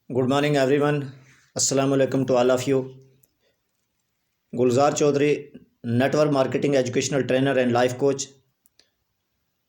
Good morning, everyone. Assalamu alaikum to all of you. Gulzar Chaudhary, network marketing educational trainer and life coach.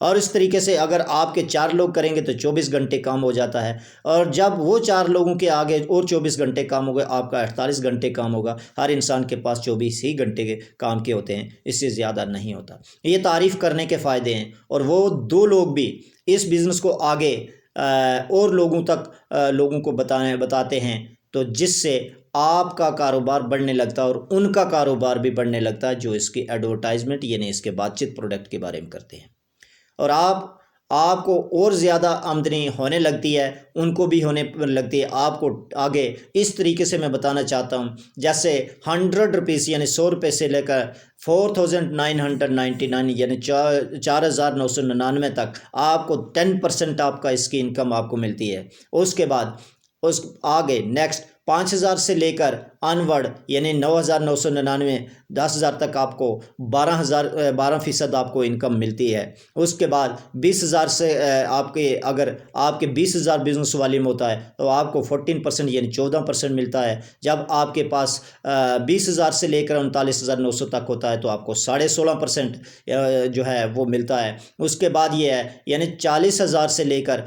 اور اس طریقے سے اگر آپ کے 4 لوگ کریں گے تو 24 گھنٹے کام ہو جاتا ہے، اور جب وہ 4 لوگوں کے آگے اور 24 گھنٹے کام ہوگا، آپ کا 48 گھنٹے کام ہوگا۔ ہر انسان کے پاس 24 ہی گھنٹے کے کام کے ہوتے ہیں، اس سے زیادہ نہیں ہوتا۔ یہ تعریف کرنے کے فائدے ہیں، اور وہ 2 لوگ بھی اس بزنس کو آگے اور لوگوں کو بتاتے ہیں، تو جس سے آپ کا کاروبار بڑھنے لگتا ہے اور ان کا کاروبار بھی بڑھنے لگتا ہے، جو اس کی ایڈورٹائزمنٹ یعنی اس کے بات چیت پروڈکٹ کے بارے میں کرتے ہیں، اور آپ کو اور زیادہ آمدنی ہونے لگتی ہے، ان کو بھی ہونے لگتی ہے۔ آپ کو آگے اس طریقے سے میں بتانا چاہتا ہوں، جیسے 100 روپیز یعنی 100 روپے سے لے کر 4999 یعنی 4999 تک آپ کو 10% آپ کا اس کی انکم آپ کو ملتی ہے۔ اس کے بعد اس آگے نیکسٹ 5000 سے لے کر آنورڈ یعنی 9999 10,000 تک آپ کو 12% آپ کو انکم ملتی ہے۔ اس کے بعد 20,000 سے اگر آپ کے 20,000 بزنس والیوم ہوتا ہے تو آپ کو 14% یعنی 14% ملتا ہے۔ جب آپ کے پاس 20,000 سے لے کر 39,900 تک ہوتا ہے تو آپ کو 16.5% جو ہے وہ ملتا ہے۔ اس کے بعد یہ ہے یعنی 40,000 سے لے کر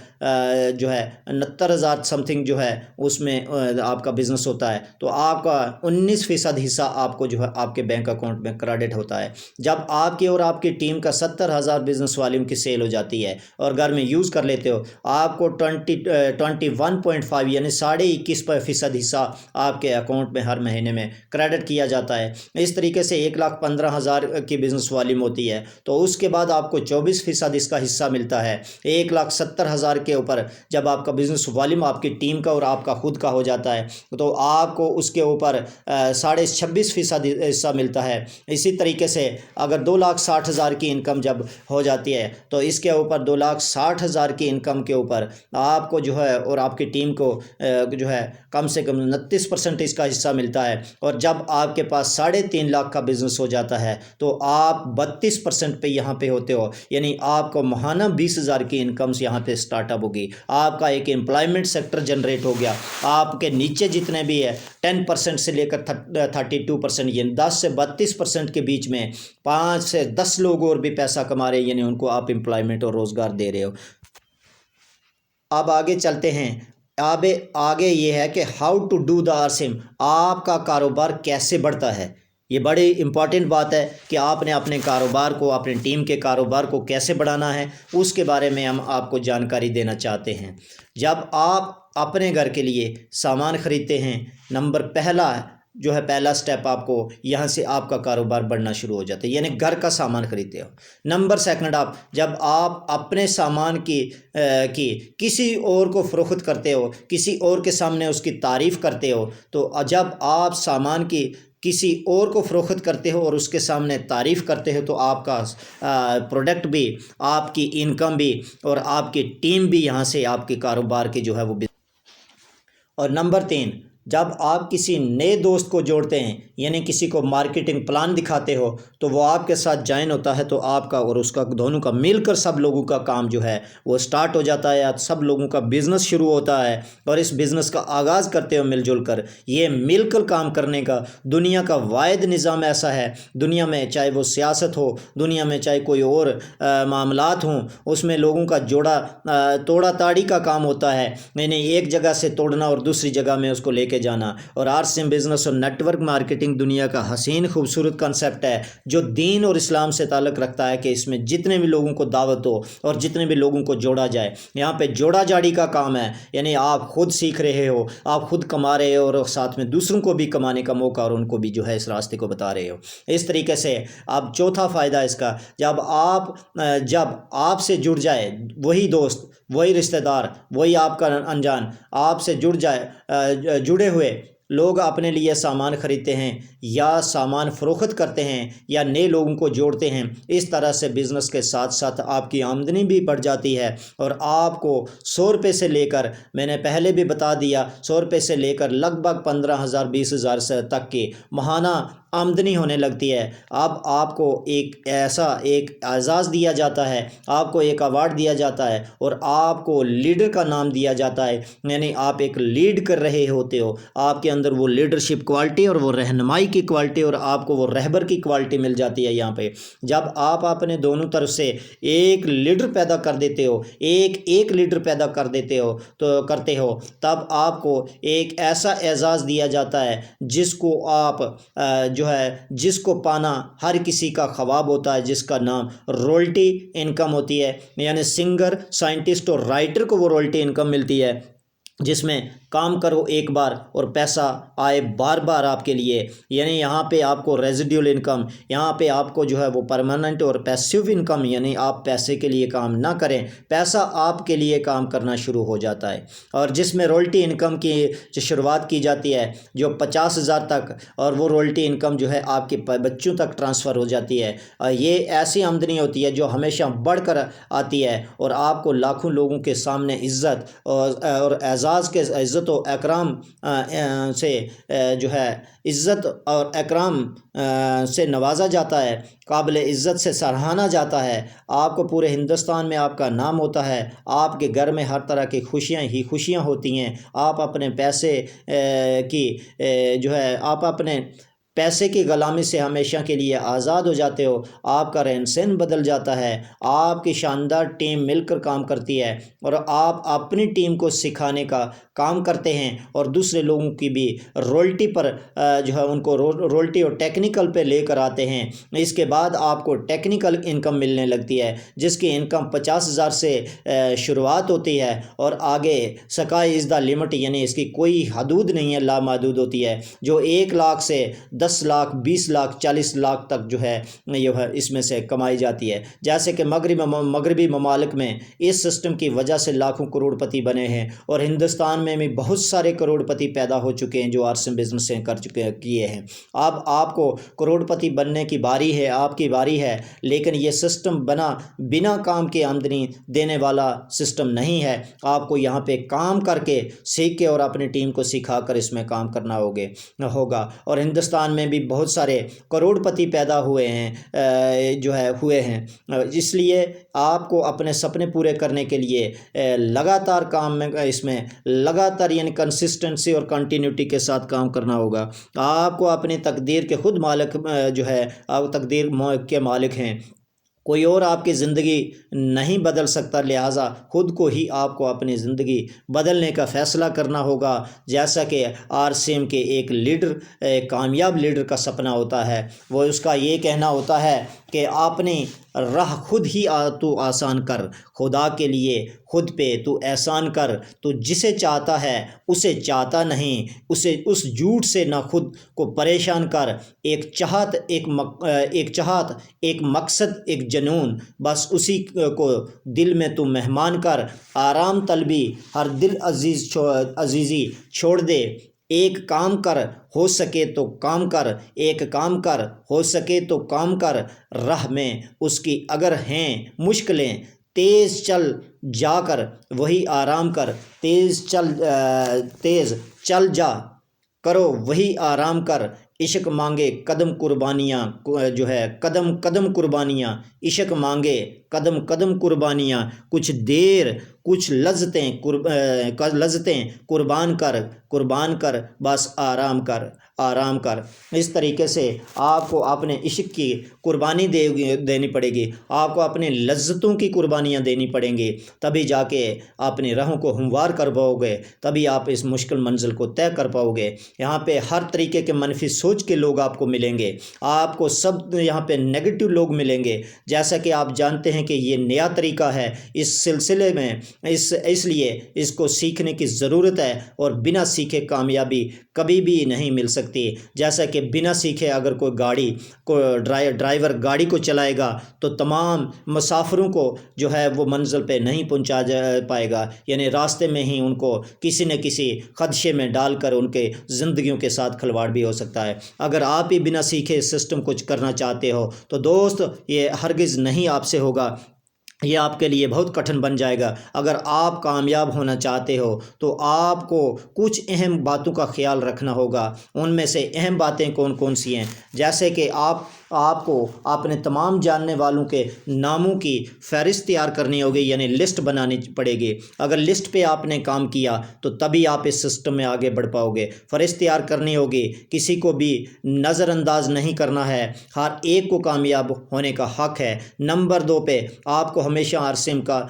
جو ہے 69,000 سم تھنگ جو ہے اس میں آپ کا بزنس ہوتا ہے، تو آپ کا 19% حصہ آپ کو جو ہے آپ کے بینک اکاؤنٹ میں کریڈٹ ہوتا ہے۔ جب آپ کی اور آپ کی ٹیم کا 70,000 بزنس والیوم کی سیل ہو جاتی ہے اور گھر میں یوز کر لیتے ہو، آپ کو 21.5 یعنی 21.5% حصہ آپ کے اکاؤنٹ میں ہر مہینے میں کریڈٹ کیا جاتا ہے۔ اس طریقے سے 1,15,000 کی بزنس والیوم ہوتی ہے تو اس کے بعد آپ کو 24% اس کا حصہ ملتا ہے۔ 1,70,000 کے اوپر جب آپ کا بزنس والیوم آپ کی ٹیم کا اور آپ کا خود کا ہو جاتا ہے تو آپ کو اس کے اوپر 26.5% حصہ ملتا ہے۔ اسی طریقے سے اگر 2,60,000 کی انکم جب ہو جاتی ہے تو اس کے اوپر 2,60,000 کی انکم کے اوپر آپ کو جو ہے اور آپ کی ٹیم کو جو ہے کم سے کم 29% اس کا حصہ ملتا ہے، اور جب آپ کے پاس 3.5 لاکھ کا بزنس ہو جاتا ہے تو آپ 32% پہ یہاں پہ ہوتے ہو، یعنی آپ کو ماہانہ 20,000 کی انکمز یہاں پہ سٹارٹ اپ ہوگی۔ آپ کا ایک امپلائمنٹ سیکٹر جنریٹ ہو گیا۔ آپ کے نیچے جتنے بھی ہے 10% سے لے کر 32% یعنی 10 سے 32% کے بیچ میں 5 سے 10 لوگ اور بھی پیسہ کما رہے ہیں، یعنی ان کو آپ امپلائمنٹ اور روزگار دے رہے ہو۔ اب آگے چلتے ہیں۔ آگے یہ ہے کہ ہاؤ ٹو ڈو دا آرسم، آپ کا کاروبار کیسے بڑھتا ہے۔ یہ بڑی امپورٹنٹ بات ہے کہ آپ نے اپنے کاروبار کو، اپنی ٹیم کے کاروبار کو کیسے بڑھانا ہے، اس کے بارے میں ہم آپ کو جانکاری دینا چاہتے ہیں۔ جب آپ اپنے گھر کے لیے سامان خریدتے ہیں، پہلا سٹیپ آپ کو یہاں سے آپ کا کاروبار بڑھنا شروع ہو جاتا ہے، یعنی گھر کا سامان خریدتے ہو۔ نمبر سیکنڈ جب آپ اپنے سامان کی کسی اور کو فروخت کرتے ہو، کسی اور کے سامنے اس کی تعریف کرتے ہو، تو جب آپ سامان کی کسی اور کو فروخت کرتے ہو اور اس کے سامنے تعریف کرتے ہو تو آپ کا پروڈکٹ بھی، آپ کی انکم بھی اور آپ کی ٹیم بھی یہاں سے آپ کے کاروبار کی جو ہے وہ۔ اور نمبر 3، جب آپ کسی نئے دوست کو جوڑتے ہیں یعنی کسی کو مارکیٹنگ پلان دکھاتے ہو تو وہ آپ کے ساتھ جوائن ہوتا ہے، تو آپ کا اور اس کا دونوں کا مل کر سب لوگوں کا کام جو ہے وہ سٹارٹ ہو جاتا ہے، سب لوگوں کا بزنس شروع ہوتا ہے، اور اس بزنس کا آغاز کرتے ہو مل جل کر۔ یہ مل کر کام کرنے کا دنیا کا واحد نظام ایسا ہے، دنیا میں چاہے وہ سیاست ہو، دنیا میں چاہے کوئی اور معاملات ہوں، اس میں لوگوں کا توڑا تاڑی کا کام ہوتا ہے، یعنی ایک جگہ سے توڑنا اور دوسری جگہ میں اس کو لے کے جانا۔ اور آرسم بزنس اور نیٹ ورک مارکیٹنگ دنیا کا حسین خوبصورت کنسیپٹ ہے جو دین اور اسلام سے تعلق رکھتا ہے، کہ اس میں جتنے بھی لوگوں کو دعوت ہو اور جتنے بھی لوگوں کو جوڑا جائے۔ یہاں پہ جوڑا جاڑی کا کام ہے، یعنی آپ خود سیکھ رہے ہو، آپ خود کما رہے ہو اور ساتھ میں دوسروں کو بھی کمانے کا موقع اور ان کو بھی جو ہے اس راستے کو بتا رہے ہو۔ اس طریقے سے اب چوتھا فائدہ اس کا، جب آپ سے جڑ جائے وہی دوست، وہی رشتہ دار، وہی آپ کا انجان آپ سے جڑے ہوئے لوگ اپنے لیے سامان خریدتے ہیں یا سامان فروخت کرتے ہیں یا نئے لوگوں کو جوڑتے ہیں، اس طرح سے بزنس کے ساتھ ساتھ آپ کی آمدنی بھی بڑھ جاتی ہے، اور آپ کو 100 روپے سے لے کر، میں نے پہلے بھی بتا دیا، 100 روپے سے لے کر لگ بھگ 15,000 20,000 تک کی ماہانہ آمدنی ہونے لگتی ہے۔ اب آپ کو ایک ایسا ایک اعزاز دیا جاتا ہے، آپ کو ایک ایوارڈ دیا جاتا ہے اور آپ کو لیڈر کا نام دیا جاتا ہے، یعنی آپ ایک لیڈ کر رہے ہوتے ہو، آپ کے اندر وہ لیڈرشپ کوالٹی اور وہ رہنمائی کی کوالٹی اور آپ کو وہ رہبر کی کوالٹی مل جاتی ہے۔ یہاں پہ جب آپ اپنے دونوں طرف سے ایک لیڈر پیدا کر دیتے ہو، ایک لیڈر پیدا کر دیتے ہو تو کرتے ہو، تب آپ کو ایک ایسا اعزاز دیا جاتا ہے جس کو آپ جس کو پانا ہر کسی کا خواب ہوتا ہے، جس کا نام رائلٹی انکم ہوتی ہے، یعنی سنگر، سائنٹسٹ اور رائٹر کو وہ رائلٹی انکم ملتی ہے، جس میں کام کرو ایک بار اور پیسہ آئے بار بار آپ کے لیے۔ یعنی یہاں پہ آپ کو ریزیڈیول انکم، یہاں پہ آپ کو وہ پرماننٹ اور پیسیو انکم، یعنی آپ پیسے کے لیے کام نہ کریں، پیسہ آپ کے لیے کام کرنا شروع ہو جاتا ہے۔ اور جس میں رائلٹی انکم کی شروعات کی جاتی ہے جو 50,000 تک، اور وہ رائلٹی انکم آپ کے بچوں تک ٹرانسفر ہو جاتی ہے۔ یہ ایسی آمدنی ہوتی ہے جو ہمیشہ بڑھ کر آتی ہے اور آپ کو لاکھوں لوگوں کے سامنے عزت اور اعزاز کے عزت و اکرام سے عزت اور اکرام سے نوازا جاتا ہے، قابل عزت سے سراہا جاتا ہے۔ آپ کو پورے ہندوستان میں آپ کا نام ہوتا ہے، آپ کے گھر میں ہر طرح کی خوشیاں ہی خوشیاں ہوتی ہیں۔ آپ اپنے پیسے کی آپ اپنے پیسے کی غلامی سے ہمیشہ کے لیے آزاد ہو جاتے ہو، آپ کا رہن سہن بدل جاتا ہے، آپ کی شاندار ٹیم مل کر کام کرتی ہے اور آپ اپنی ٹیم کو سکھانے کا کام کرتے ہیں اور دوسرے لوگوں کی بھی رائلٹی پر ان کو رائلٹی اور ٹیکنیکل پہ لے کر آتے ہیں۔ اس کے بعد آپ کو ٹیکنیکل انکم ملنے لگتی ہے جس کی انکم 50,000 سے شروعات ہوتی ہے اور آگے سکائی از دا لمٹ، یعنی اس کی کوئی حدود نہیں ہے، لامحدود ہوتی ہے، جو 1 لاکھ سے 10 لاکھ 20 لاکھ 40 لاکھ تک اس میں سے کمائی جاتی ہے۔ جیسے کہ مغربی ممالک میں اس سسٹم کی وجہ سے لاکھوں کروڑ پتی بنے ہیں اور ہندوستان میں بھی بہت سارے کروڑ پتی پیدا ہو چکے ہیں جو آرسن بزنس کیے ہیں۔ اب آپ کو کروڑ پتی بننے کی باری ہے، آپ کی باری ہے، لیکن یہ سسٹم بنا کام کے آمدنی دینے والا سسٹم نہیں ہے۔ آپ کو یہاں پہ کام کر کے سیکھ کے اور اپنی ٹیم کو سکھا کر اس میں کام کرنا ہوگا۔ اور ہندوستان میں بھی بہت سارے کروڑ پتی پیدا ہوئے ہیں اس لیے آپ کو اپنے سپنے پورے کرنے کے لیے لگاتار کام میں اس میں لگاتار یعنی کنسسٹنسی اور کنٹینیوٹی کے ساتھ کام کرنا ہوگا۔ آپ کو اپنی تقدیر کے خود مالک آپ تقدیر کے مالک ہیں، کوئی اور آپ کی زندگی نہیں بدل سکتا، لہٰذا خود کو ہی آپ کو اپنی زندگی بدلنے کا فیصلہ کرنا ہوگا۔ جیسا کہ RCM کے ایک لیڈر، کامیاب لیڈر کا سپنا ہوتا ہے، وہ اس کا یہ کہنا ہوتا ہے کہ اپنی راہ خود ہی تو آسان کر، خدا کے لیے خود پہ تو احسان کر، تو جسے چاہتا ہے اسے چاہتا نہیں، اس جھوٹ سے نہ خود کو پریشان کر، ایک چاہت ایک مقصد ایک جنون، بس اسی کو دل میں تو مہمان کر، آرام طلبی ہر دل عزیزی چھوڑ دے، ایک کام کر ہو سکے تو کام کر، ایک کام کر ہو سکے تو کام کر، راہ میں اس کی اگر ہیں مشکلیں، تیز چل جا کر وہی آرام کر، تیز چل جا کرو وہی آرام کر، عشق مانگے قدم قربانیاں قدم قدم قربانیاں، عشق مانگے قدم قدم قربانیاں، کچھ دیر کچھ لذتیں قربان کر بس آرام کر۔ اس طریقے سے آپ کو اپنے عشق کی قربانی دینی پڑے گی، آپ کو اپنے لذتوں کی قربانیاں دینی پڑیں گی، تبھی جا کے اپنی راہوں کو ہموار کر پاؤ گے، تبھی آپ اس مشکل منزل کو طے کر پاؤ گے۔ یہاں پہ ہر طریقے کے منفی سوچ کے لوگ آپ کو ملیں گے، آپ کو سب یہاں پہ نیگیٹو لوگ ملیں گے، جیسا کہ آپ جانتے ہیں کہ یہ نیا طریقہ ہے اس سلسلے میں، اس لیے اس کو سیکھنے کی ضرورت ہے اور بنا سیکھے کامیابی کبھی بھی نہیں مل سکتی۔ جیسا کہ بنا سیکھے اگر کوئی ڈرائیور گاڑی کو چلائے گا تو تمام مسافروں کو وہ منزل پہ نہیں پہنچا پائے گا، یعنی راستے میں ہی ان کو کسی نہ کسی خدشے میں ڈال کر ان کے زندگیوں کے ساتھ کھلواڑ بھی ہو سکتا ہے۔ اگر آپ ہی بنا سیکھے سسٹم کچھ کرنا چاہتے ہو تو دوست یہ ہرگز نہیں آپ سے ہوگا۔ یہ آپ کے لیے بہت کٹھن بن جائے گا۔ اگر آپ کامیاب ہونا چاہتے ہو تو آپ کو کچھ اہم باتوں کا خیال رکھنا ہوگا۔ ان میں سے اہم باتیں کون کون سی ہیں؟ جیسے کہ آپ کو اپنے تمام جاننے والوں کے ناموں کی فہرست تیار کرنی ہوگی، یعنی لسٹ بنانی پڑے گی۔ اگر لسٹ پہ آپ نے کام کیا تو تبھی آپ اس سسٹم میں آگے بڑھ پاؤ گے۔ فہرست تیار کرنی ہوگی، کسی کو بھی نظر انداز نہیں کرنا ہے، ہر ایک کو کامیاب ہونے کا حق ہے۔ نمبر 2 پہ آپ کو ہمیشہ آرسم کا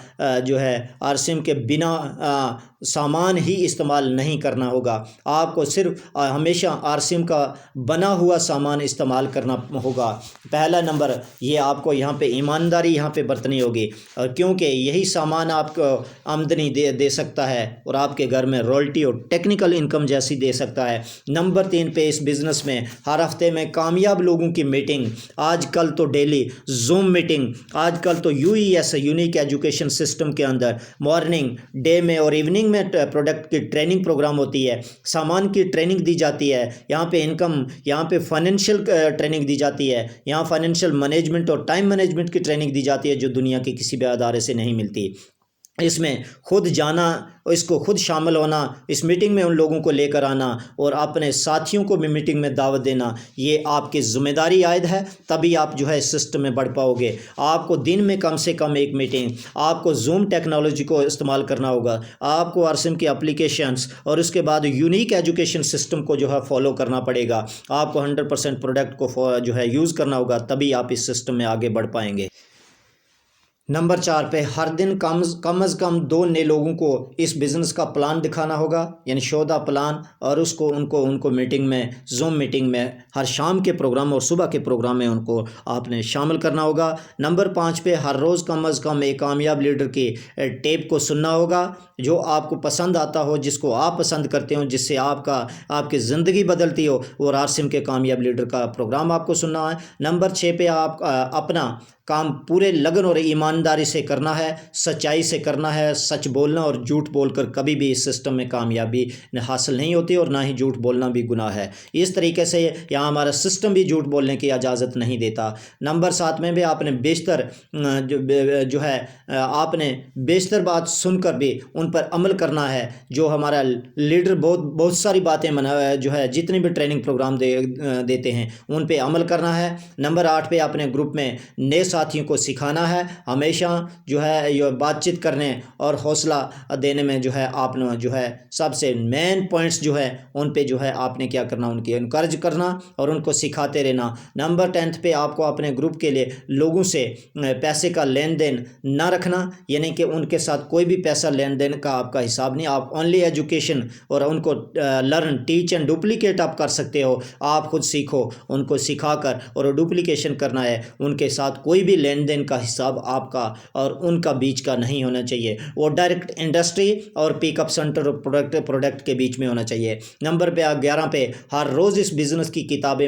آرسم کے بنا سامان ہی استعمال نہیں کرنا ہوگا۔ آپ کو صرف ہمیشہ آرسم کا بنا ہوا سامان استعمال کرنا ہوگا۔ پہلا نمبر یہ آپ کو یہاں پہ ایمانداری یہاں پہ برتنی ہوگی، اور کیونکہ یہی سامان آپ کو آمدنی دے سکتا ہے اور آپ کے گھر میں رائلٹی اور ٹیکنیکل انکم جیسی دے سکتا ہے۔ نمبر 3 پہ اس بزنس میں ہر ہفتے میں کامیاب لوگوں کی میٹنگ، آج کل تو ڈیلی زوم میٹنگ، آج کل تو UES یونیک ایجوکیشن سسٹم کے اندر مارننگ ڈے میں اور ایوننگ میں پروڈکٹ کی ٹریننگ پروگرام ہوتی ہے، سامان کی ٹریننگ دی جاتی ہے، یہاں پہ انکم، یہاں پہ فائنینشیل ٹریننگ دی جاتی ہے، یہاں فائنینشیل مینجمنٹ اور ٹائم مینجمنٹ کی ٹریننگ دی جاتی ہے جو دنیا کے کسی بھی ادارے سے نہیں ملتی۔ اس میں خود جانا، اس کو خود شامل ہونا، اس میٹنگ میں ان لوگوں کو لے کر آنا اور اپنے ساتھیوں کو بھی میٹنگ میں دعوت دینا، یہ آپ کی ذمہ داری عائد ہے، تبھی آپ جو ہے اس سسٹم میں بڑھ پاؤ گے۔ آپ کو دن میں کم سے کم ایک میٹنگ، آپ کو زوم ٹیکنالوجی کو استعمال کرنا ہوگا، آپ کو آرسم کی اپلیکیشنز اور اس کے بعد یونیک ایجوکیشن سسٹم کو جو ہے فالو کرنا پڑے گا۔ آپ کو 100% پروڈکٹ کو جو ہے یوز کرنا ہوگا، تبھی آپ اس سسٹم میں آگے بڑھ پائیں گے۔ نمبر 4 پہ ہر دن کم از کم 2 نئے لوگوں کو اس بزنس کا پلان دکھانا ہوگا، یعنی شو دا پلان، اور ان کو میٹنگ میں، زوم میٹنگ میں، ہر شام کے پروگرام اور صبح کے پروگرام میں ان کو آپ نے شامل کرنا ہوگا۔ نمبر 5 پہ ہر روز کم از کم ایک کامیاب لیڈر کی ٹیپ کو سننا ہوگا، جو آپ کو پسند آتا ہو، جس کو آپ پسند کرتے ہو، جس سے آپ کی زندگی بدلتی ہو، اور آرسم کے کامیاب لیڈر کا پروگرام آپ کو سننا ہے۔ نمبر 6 پہ آپ اپنا کام پورے لگن اور ایمانداری سے کرنا ہے، سچائی سے کرنا ہے۔ سچ بولنا اور جھوٹ بول کر کبھی بھی اس سسٹم میں کامیابی حاصل نہیں ہوتی، اور نہ ہی جھوٹ بولنا بھی گناہ ہے۔ اس طریقے سے یہاں ہمارا سسٹم بھی جھوٹ بولنے کی اجازت نہیں دیتا۔ نمبر 7 میں بھی آپ نے آپ نے بیشتر بات سن کر بھی ان پر عمل کرنا ہے، جو ہمارا لیڈر بہت ساری باتیں جتنے بھی ٹریننگ پروگرام دیتے ہیں ان پہ عمل کرنا ہے۔ نمبر 8 پہ اپنے گروپ میں نئے ساتھیوں کو سکھانا ہے، ہمیشہ یہ بات چیت کرنے اور حوصلہ دینے میں آپ نے سب سے مین پوائنٹس ان پہ آپ نے کیا کرنا، ان کی انکریج کرنا اور ان کو سکھاتے رہنا۔ نمبر 10 پہ آپ کو اپنے گروپ کے لیے لوگوں سے پیسے کا لین دین نہ رکھنا، یعنی کہ ان کے ساتھ کوئی بھی پیسہ لین دین کا آپ کا حساب نہیں۔ آپ اونلی ایجوکیشن اور ان کو لرن، ٹیچ اینڈ ڈپلیکیٹ آپ کر سکتے ہو، آپ خود سیکھو، ان کو سکھا کر اور ڈپلیکیشن کرنا ہے۔ ان کے ساتھ کوئی بھی لین دین کا حساب آپ کا اور ان کا بیچ کا نہیں ہونا چاہیے، وہ ڈائریکٹ انڈسٹری اور پک اپ سینٹر اور پروڈکٹ کے بیچ میں ہونا چاہیے۔ نمبر 11 پہ ہر روز اس بزنس کی کتابیں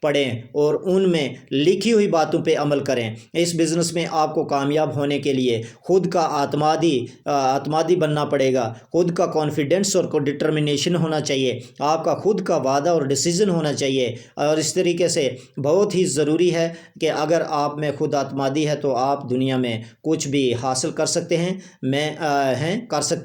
پڑھیں اور ان میں لکھی ہوئی باتوں پہ عمل کریں۔ اس بزنس میں آپ کو کامیاب ہونے کے لیے خود کا اعتمادی بننا پڑے گا، خود کا کانفیڈنس اور ڈٹرمنیشن ہونا چاہیے، آپ کا خود کا وعدہ اور ڈیسیژن ہونا چاہیے۔ اور اس طریقے سے بہت ہی ضروری ہے کہ اگر آپ میں خود اعتمادی ہے تو آپ دنیا میں کچھ بھی حاصل کر سکتے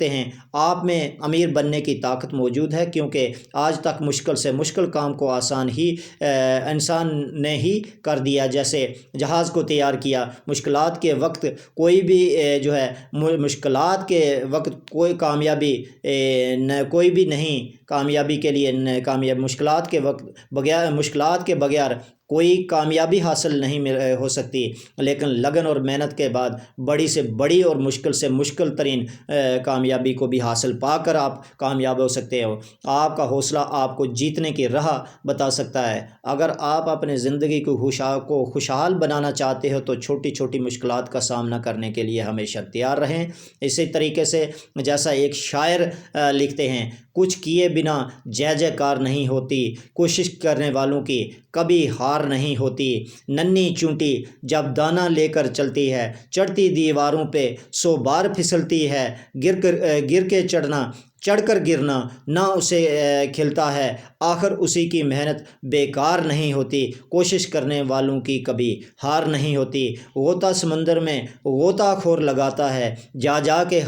ہیں۔ آپ میں امیر بننے کی طاقت موجود ہے، کیونکہ آج تک مشکل سے مشکل کام کو آسان ہی انسان نے ہی کر دیا۔ جیسے جہاز کو تیار کیا، مشکلات کے وقت کوئی بھی مشکلات کے وقت کوئی بھی نہیں، کامیابی کے لیے مشکلات کے بغیر کوئی کامیابی حاصل نہیں ہو سکتی، لیکن لگن اور محنت کے بعد بڑی سے بڑی اور مشکل سے مشکل ترین کامیابی کو بھی حاصل پا کر آپ کامیاب ہو سکتے ہو۔ آپ کا حوصلہ آپ کو جیتنے کی راہ بتا سکتا ہے۔ اگر آپ اپنے زندگی کو خوشحال بنانا چاہتے ہو تو چھوٹی چھوٹی مشکلات کا سامنا کرنے کے لیے ہمیشہ تیار رہیں۔ اسی طریقے سے جیسا ایک شاعر لکھتے ہیں، کچھ کیے بنا جے جے کار نہیں ہوتی، کوشش کرنے والوں کی کبھی ہار نہیں ہوتی۔ ننھی چونٹی جب دانہ لے کر چلتی ہے، چڑھتی دیواروں پہ 100 بار پھسلتی ہے، گر کے چڑھنا چڑھ کر گرنا نہ اسے کھلتا ہے، آخر اسی کی محنت بیکار نہیں ہوتی، کوشش کرنے والوں کی کبھی ہار نہیں ہوتی۔ غوطہ سمندر میں غوطہ خور لگاتا ہے، جا جا کے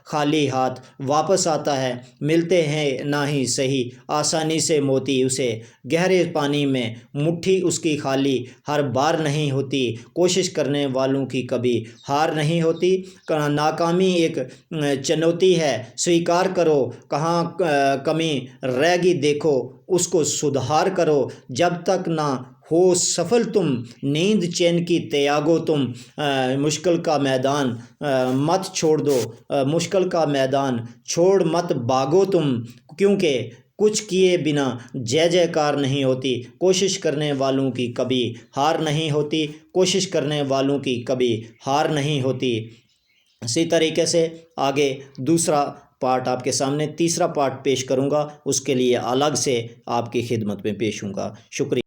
خالی ہاتھ واپس آتا ہے، ملتے ہیں نہ ہی صحیح آسانی سے موتی اسے، گہرے پانی میں مٹھی اس کی خالی ہر بار نہیں ہوتی، کوشش کرنے والوں کی کبھی ہار نہیں ہوتی۔ ناکامی ایک چنوتی ہے، سویکار کرو، کہاں کمی رہ گی دیکھو، اس کو سدھار کرو، جب تک نہ ہو سفل تم نیند چین کی تیاگو تم، مشکل کا میدان مت چھوڑ دو، مشکل کا میدان چھوڑ مت بھاگو تم، کیونکہ کچھ کیے بنا جے جے کار نہیں ہوتی، کوشش کرنے والوں کی کبھی ہار نہیں ہوتی، کوشش کرنے والوں کی کبھی ہار نہیں ہوتی۔ اسی طریقے سے آگے دوسرا پارٹ آپ کے سامنے تیسرا پارٹ پیش کروں گا، اس کے لیے الگ سے آپ کی خدمت میں پیش ہوں گا۔ شکریہ۔